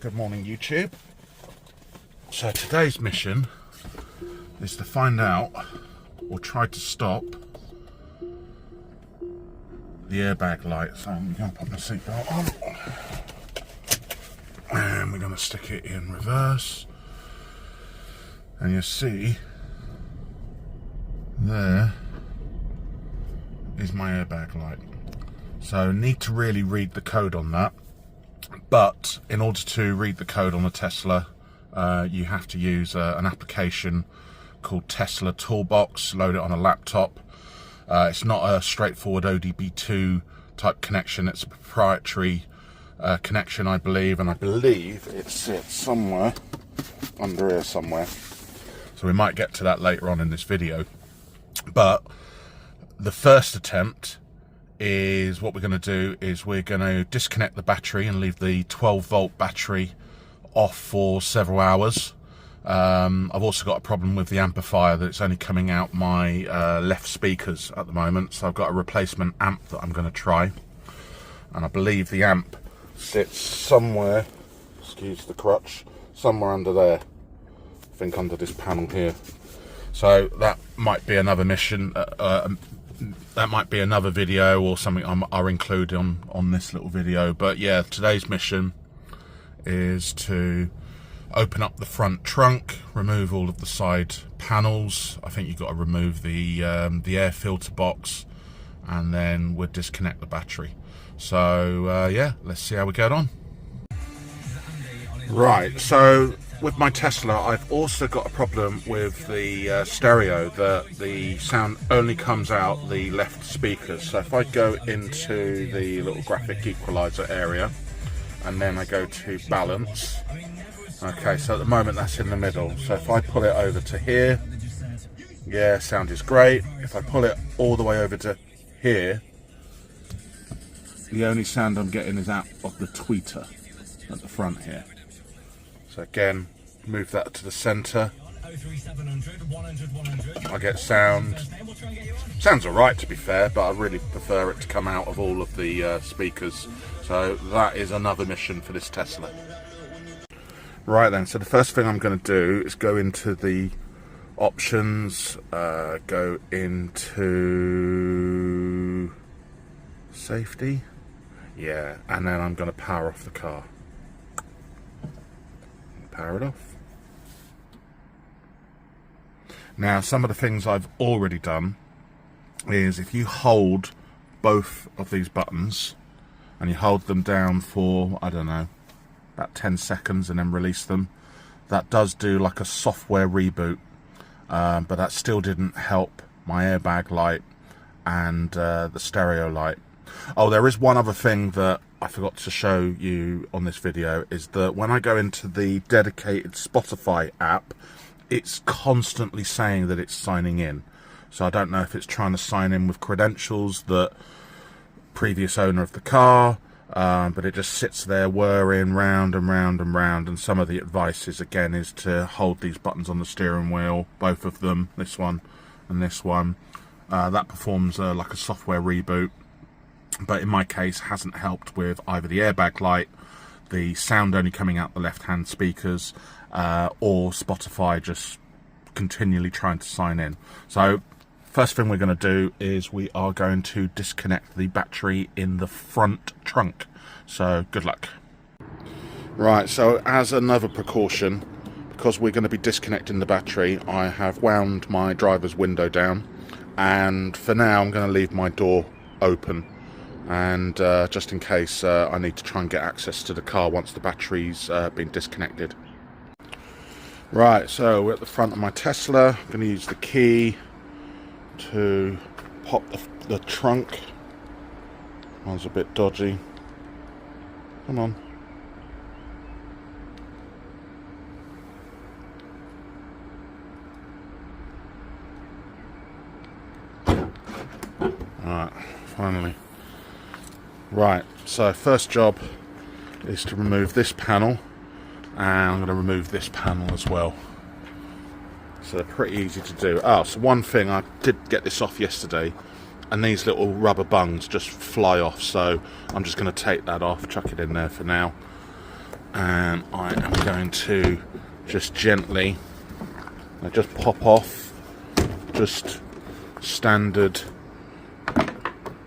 Good morning, YouTube. So today's mission is to find out, or try to stop, the airbag light. So I'm going to put my seatbelt on, and we're going to stick it in reverse, and you see there is my airbag light. So need to really read the code on that, but in order to read the code on the Tesla, you have to use an application called Tesla Toolbox, load it on a laptop. It's not a straightforward ODB2 type connection, it's a proprietary connection, I believe, and I believe it sits somewhere under here somewhere. So we might get to that later on in this video. But the first attempt is, what we're going to do is we're going to disconnect the battery and leave the 12-volt battery off for several hours. I've also got a problem with the amplifier, that it's only coming out my left speakers at the moment, so I've got a replacement amp that I'm going to try, and I believe the amp sits somewhere, excuse the crutch, somewhere under there, I think under this panel here. So that might be another mission, that might be another video or something I'll include on this little video. But yeah, today's mission is to open up the front trunk, remove all of the side panels. I think you've got to remove the air filter box, and then we'll disconnect the battery. So yeah, let's see how we get on. Right, so with my Tesla, I've also got a problem with the stereo, that the sound only comes out the left speakers. So if I go into the little graphic equalizer area, and then I go to balance, okay, so at the moment that's in the middle. So if I pull it over to here, yeah, sound is great. If I pull it all the way over to here, the only sound I'm getting is out of the tweeter at the front here. So again, move that to the center, I get sound. Sounds alright, to be fair, but I really prefer it to come out of all of the speakers. So that is another mission for this Tesla. Right then, so the first thing I'm going to do is go into the options, go into safety, yeah, and then I'm going to power off the car. Power it off. Now, some of the things I've already done is, if you hold both of these buttons and you hold them down for, I don't know, about 10 seconds and then release them, that does do like a software reboot, but that still didn't help my airbag light and the stereo light. Oh, there is one other thing that I forgot to show you on this video, is that when I go into the dedicated Spotify app, it's constantly saying that it's signing in. So I don't know if it's trying to sign in with credentials that previous owner of the car, but it just sits there whirring round and round and round. And some of the advice is, again, is to hold these buttons on the steering wheel, both of them, this one and this one. That performs like a software reboot, but in my case hasn't helped with either the airbag light, the sound only coming out the left-hand speakers, or Spotify just continually trying to sign in. So first thing we're going to do is we are going to disconnect the battery in the front trunk. So good luck. Right, so as another precaution, because we're going to be disconnecting the battery, I have wound my driver's window down, and for now I'm going to leave my door open, and just in case I need to try and get access to the car once the battery's been disconnected. Right, so we're at the front of my Tesla. I'm going to use the key to pop the trunk. Mine's a bit dodgy. Come on. Alright, finally. Right, so first job is to remove this panel, and I'm going to remove this panel as well. So they're pretty easy to do. Oh, so one thing, I did get this off yesterday, and these little rubber bungs just fly off, so I'm just going to take that off, chuck it in there for now. and I am going to just gently just pop off, just standard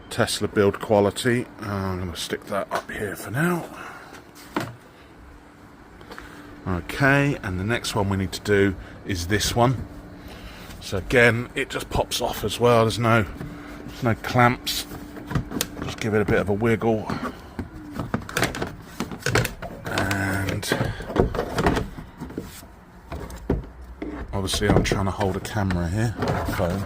Tesla build quality. I'm going to stick that up here for now. Okay, and the next one we need to do is this one. So again, it just pops off as well. There's no clamps. Just give it a bit of a wiggle. And obviously I'm trying to hold a camera here, phone.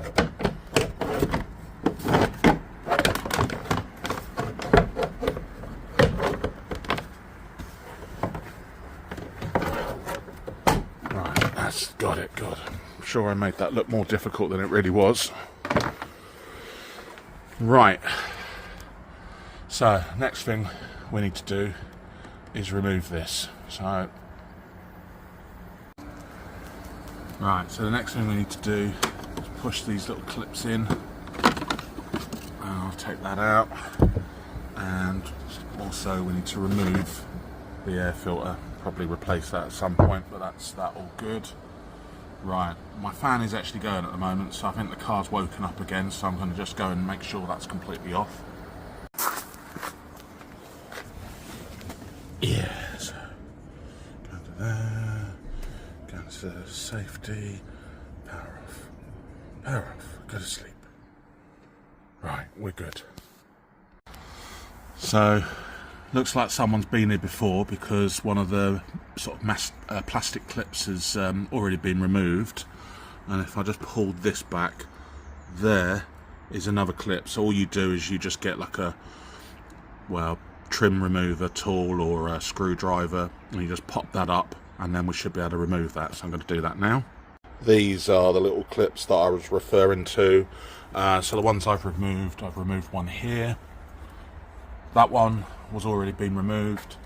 Right, that's got it, good. I'm sure I made that look more difficult than it really was. Right. So, next thing we need to do is remove this. So, right, so the next thing we need to do is push these little clips in. And I'll take that out. And also we need to remove the air filter. Probably replace that at some point, but that's that all good. Right, my fan is actually going at the moment, so I think the car's woken up again, so I'm going to just go and make sure that's completely off. Yeah, so go to there, go to safety, power off, go to sleep. Right, we're good. So, looks like someone's been here before because one of the sort of plastic clips has already been removed. And if I just pulled this back, there is another clip. So all you do is you just get like a, well, trim remover tool or a screwdriver, and you just pop that up, and then we should be able to remove that. So I'm going to do that now. These are the little clips that I was referring to. So the ones I've removed one here. That one was already been removed,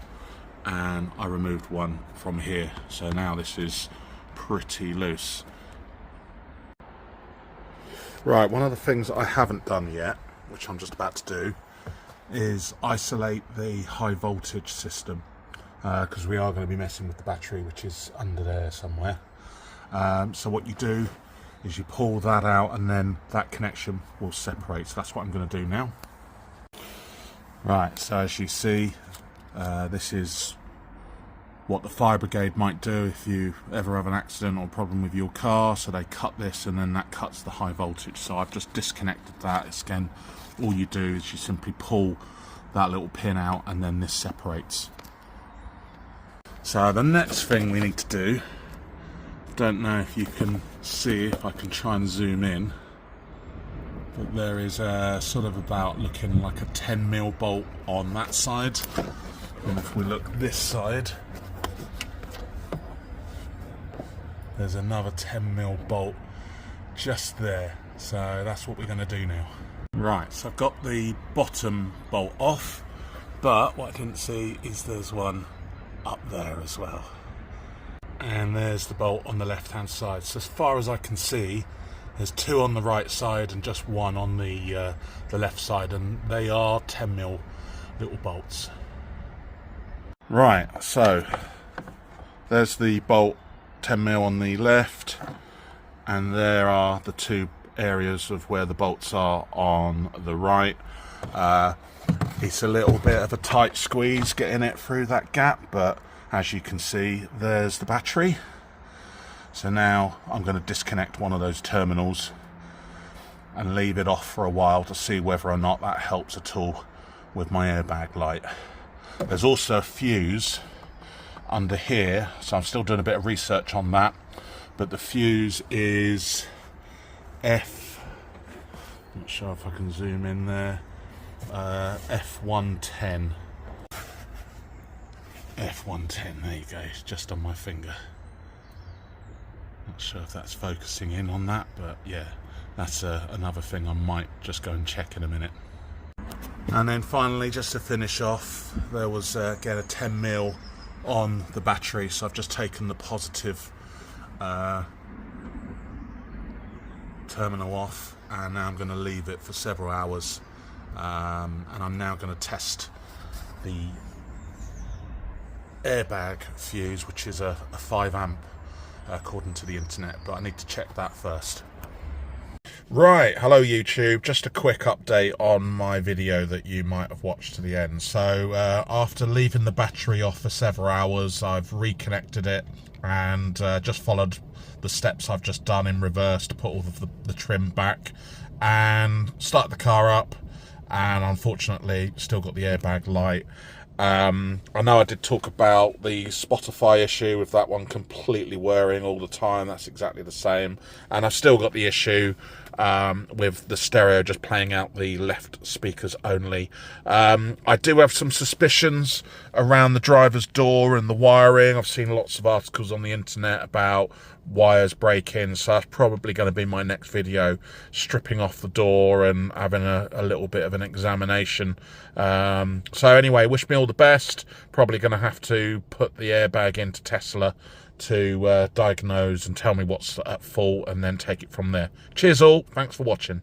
and I removed one from here. So now this is pretty loose. Right, one of the things that I haven't done yet, which I'm just about to do, is isolate the high voltage system, because we are going to be messing with the battery, which is under there somewhere. So what you do is you pull that out, and then that connection will separate. So that's what I'm going to do now. Right, so as you see, this is what the fire brigade might do if you ever have an accident or problem with your car. So they cut this, and then that cuts the high voltage. So I've just disconnected that. It's, again, all you do is you simply pull that little pin out, and then this separates. So the next thing we need to do, don't know if you can see, if I can try and zoom in, but there is a sort of about looking like a 10mm bolt on that side, and if we look this side, there's another 10mm bolt just there. So that's what we're going to do now. Right, so I've got the bottom bolt off, but what I didn't see is there's one up there as well, and there's the bolt on the left hand side. So as far as I can see, there's two on the right side and just one on the left side, and they are 10mm little bolts. Right, so there's the bolt 10mm on the left, and there are the two areas of where the bolts are on the right. It's a little bit of a tight squeeze getting it through that gap, but as you can see, there's the battery. So now I'm going to disconnect one of those terminals and leave it off for a while to see whether or not that helps at all with my airbag light. There's also a fuse under here, so I'm still doing a bit of research on that, but the fuse is not sure if I can zoom in there, F110. F110, there you go, it's just on my finger. Not sure if that's focusing in on that, but yeah, that's another thing I might just go and check in a minute. And then finally, just to finish off, there was again a 10mm on the battery, so I've just taken the positive terminal off, and now I'm going to leave it for several hours, and I'm now going to test the airbag fuse, which is a 5 amp according to the internet, but I need to check that first. Right, hello YouTube, just a quick update on my video that you might have watched to the end. So after leaving the battery off for several hours, I've reconnected it and just followed the steps I've just done in reverse to put all of the trim back and start the car up, and unfortunately still got the airbag light. I know I did talk about the Spotify issue with that one completely whirring all the time. That's exactly the same, and I've still got the issue with the stereo just playing out the left speakers only. I do have some suspicions around the driver's door and the wiring. I've seen lots of articles on the internet about wires breaking, so that's probably going to be my next video, stripping off the door and having a little bit of an examination. So anyway, wish me all the best. Probably going to have to put the airbag into Tesla to diagnose and tell me what's at fault, and then take it from there. Cheers all, thanks for watching.